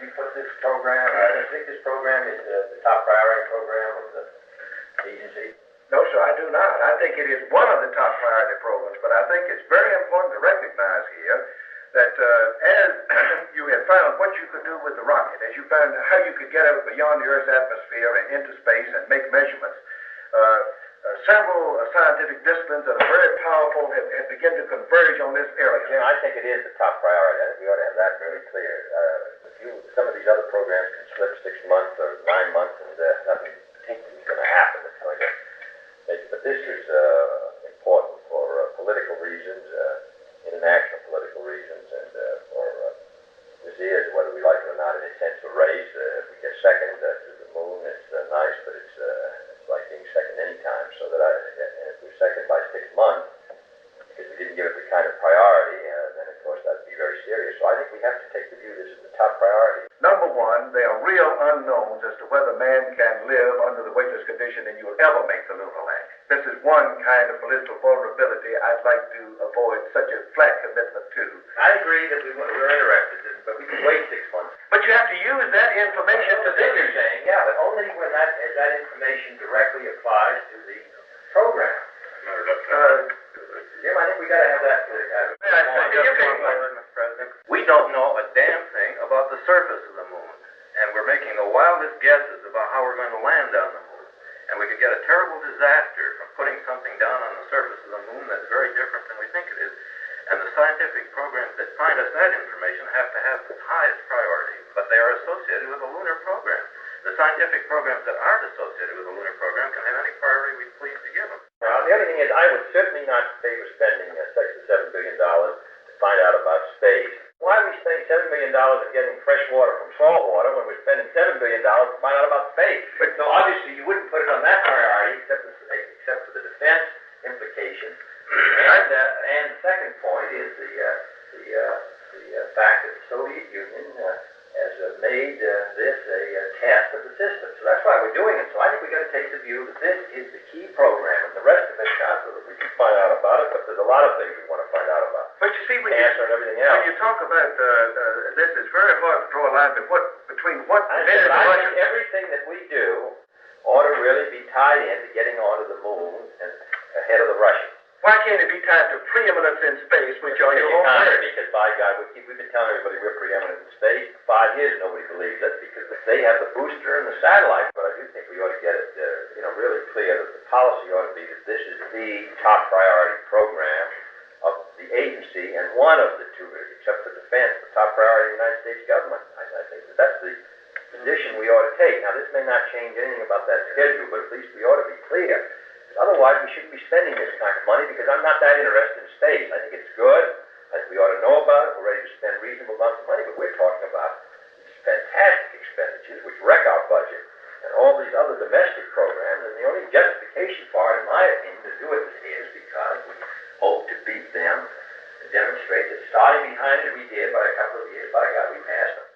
you put this program, I think this program is the top priority program of the agency? No, sir, I do not. I think it is one of the top priority programs, but I think it's very important to recognize here that as you have found what you could do with the rocket, as you found how you could get out beyond the Earth's atmosphere and into space and make measurements, several scientific disciplines that are very powerful have begun to converge on this area. Jim, I think it is the top priority. I think we ought to have that very clear. Some of these other programs can slip 6 months or 9 months and nothing particularly is going to happen. But this is important for political reasons, international political reasons, and this is, whether we like it or not, in a sense, a race. If we get second to the moon, it's nice, but it's like being second any time. So that if we're second by 6 months, because we didn't give it the kind of priority, then of course that'd be very serious. So I think we have to take the view this is the top priority. Number one, there are real unknowns as to whether man can live under the weightless condition and you will ever make the lunar landing. This is one kind of political vulnerability I'd like to avoid such a flat commitment to. I agree that we're interested in, but we can wait 6 months. But you have to use that information to think you're saying, yeah, but only when that information directly applies to the program. Jim, I think we got to have that. Mr. President. We don't know a damn thing about the surface of the moon, and we're making the wildest guesses about how we're going to land on the moon. And we could get a terrible disaster from putting something down on the surface of the moon that's very different than we think it is. And the scientific programs that find us that information have to have the highest priority, but they are associated with the lunar program. The scientific programs that aren't associated with the lunar program can have any priority we please to give them. Now, the other thing is, I would certainly not favor spending $6 to $7 billion to find out about space. Why are we spending $7 million in getting fresh water from salt water when we're spending $7 billion to find out about space? But so obviously you wouldn't put it on that priority except for the defense implications. And the second point is the fact that the Soviet Union has made this a test of the system. So that's why we're doing it. So I think we've got to take the view that this is the key program, and the rest of it, we can find out about it, but there's a lot of things we want to find out about. But you see, when you talk about this, it's very hard to draw a line between what I think everything that we do ought to really be tied in to getting onto the moon and ahead of the Russians. Why can't it be tied to preeminence in space, which are your own words? Because, by God, we've been telling everybody we're preeminent in space. For 5 years, nobody believes it because they have the booster and the satellite. But I do think we ought to get it, really clear that the policy ought to be that this is the top priority program of the agency and one of the two, except for defense, the top priority of the United States government. I think that's the position we ought to take. Now, this may not change anything about that schedule, but at least we ought to be clear. Otherwise, we shouldn't be spending this kind of money because I'm not that interested in space. I think it's good. I think we ought to know about it. We're ready to spend reasonable amounts of money, but we're talking about these fantastic expenditures which wreck our budget and all these other domestic programs. And the only justification for it, in my opinion, to do it is because we hope to beat them and demonstrate that starting behind as we did by a couple of years, by God, we passed them.